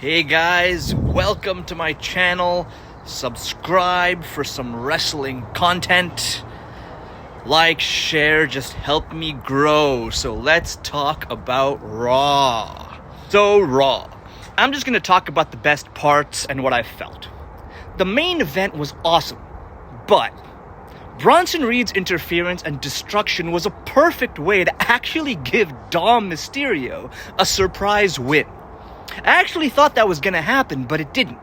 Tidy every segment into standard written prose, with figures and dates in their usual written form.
Hey guys, welcome to my channel. Subscribe for some wrestling content. Like, share, just help me grow. So let's talk about Raw. So Raw. I'm just gonna talk about the best parts and what I felt. The main event was awesome, but Bronson Reed's interference and destruction was a perfect way to actually give Dom Mysterio a surprise win. I actually thought that was gonna happen, but it didn't.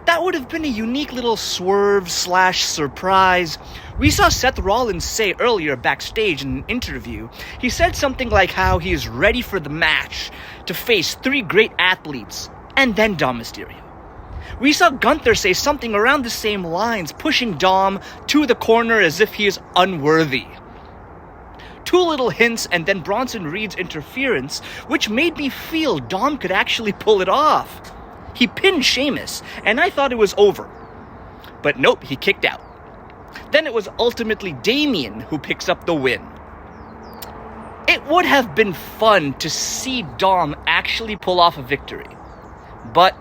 That would have been a unique little swerve/surprise. We saw Seth Rollins say earlier backstage in an interview, he said something like how he is ready for the match to face three great athletes, and then Dom Mysterio. We saw Gunther say something around the same lines, pushing Dom to the corner as if he is unworthy. Two little hints and then Bronson Reed's interference, which made me feel Dom could actually pull it off. He pinned Sheamus, and I thought it was over. But nope, he kicked out. Then it was ultimately Damian who picks up the win. It would have been fun to see Dom actually pull off a victory, but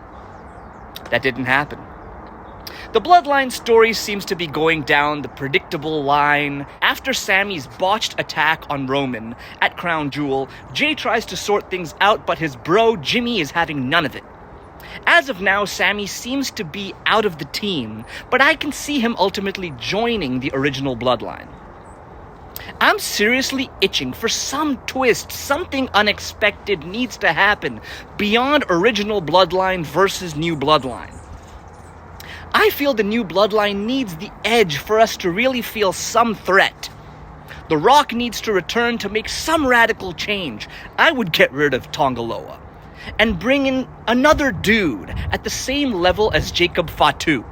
that didn't happen. The Bloodline story seems to be going down the predictable line. After Sammy's botched attack on Roman at Crown Jewel, Jay tries to sort things out, but his bro Jimmy is having none of it. As of now, Sammy seems to be out of the team, but I can see him ultimately joining the original Bloodline. I'm seriously itching for some twist. Something unexpected needs to happen beyond original Bloodline versus new Bloodline. I feel the new Bloodline needs the edge for us to really feel some threat. The Rock needs to return to make some radical change. I would get rid of Tongaloa and bring in another dude at the same level as Jacob Fatu.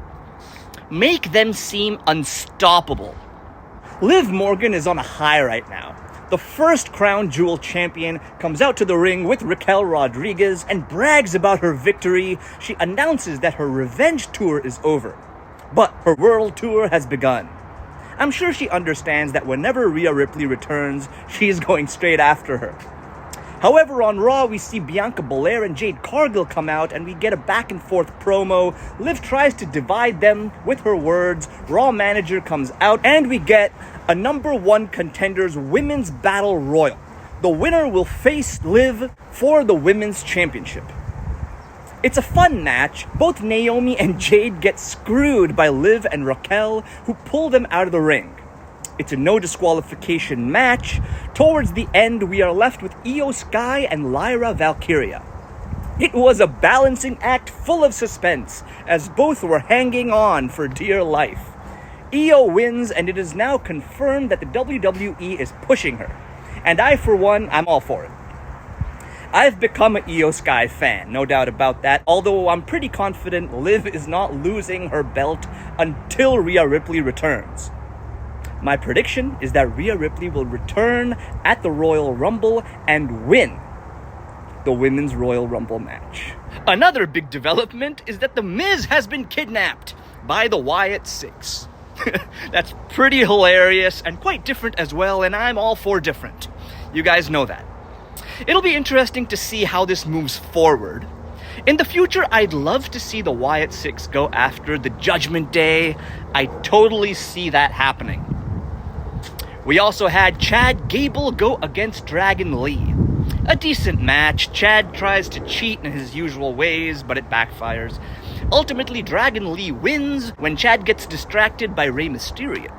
Make them seem unstoppable. Liv Morgan is on a high right now. The first Crown Jewel champion comes out to the ring with Raquel Rodriguez and brags about her victory. She announces that her revenge tour is over, but her world tour has begun. I'm sure she understands that whenever Rhea Ripley returns, she's going straight after her. However, on Raw, we see Bianca Belair and Jade Cargill come out and we get a back and forth promo. Liv tries to divide them with her words. Raw manager comes out and we get a number one contenders women's battle royal. The winner will face Liv for the women's championship. It's a fun match. Both Naomi and Jade get screwed by Liv and Raquel, who pull them out of the ring. It's a no disqualification match. Towards the end, we are left with Io Sky and Lyra Valkyria. It was a balancing act full of suspense, as both were hanging on for dear life. Io wins, and it is now confirmed that the WWE is pushing her. And I, for one, I'm all for it. I've become an Io Sky fan, no doubt about that, although I'm pretty confident Liv is not losing her belt until Rhea Ripley returns. My prediction is that Rhea Ripley will return at the Royal Rumble and win the Women's Royal Rumble match. Another big development is that The Miz has been kidnapped by the Wyatt Six. That's pretty hilarious and quite different as well, and I'm all for different. You guys know that. It'll be interesting to see how this moves forward. In the future, I'd love to see the Wyatt Six go after the Judgment Day. I totally see that happening. We also had Chad Gable go against Dragon Lee. A decent match. Chad tries to cheat in his usual ways, but it backfires. Ultimately, Dragon Lee wins when Chad gets distracted by Rey Mysterio.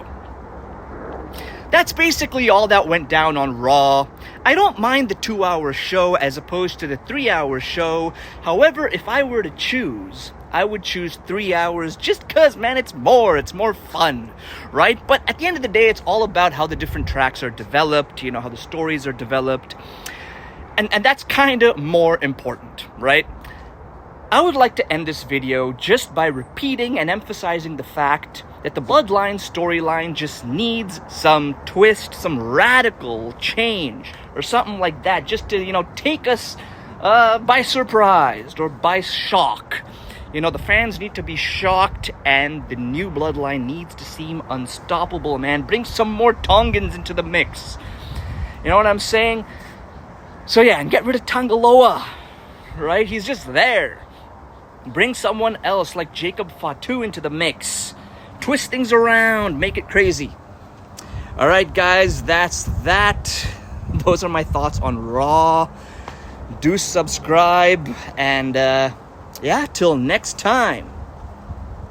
That's basically all that went down on Raw. I don't mind the 2-hour show as opposed to the 3-hour show. However, if I were to choose, I would choose 3 hours just cause, man, it's more fun, right? But at the end of the day, it's all about how the different tracks are developed, how the stories are developed. And that's kind of more important, right? I would like to end this video just by repeating and emphasizing the fact that the Bloodline storyline just needs some twist, some radical change, or something like that, just to, take us by surprise or by shock. The fans need to be shocked, and the new Bloodline needs to seem unstoppable, man. Bring some more Tongans into the mix. You know what I'm saying? So yeah, and get rid of Tongaloa. right? He's just there. Bring someone else like Jacob Fatu into the mix. Twist things around, make it crazy. All right, guys, that's that. Those are my thoughts on Raw. Do subscribe, and yeah, till next time.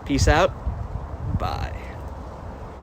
Peace out. Bye.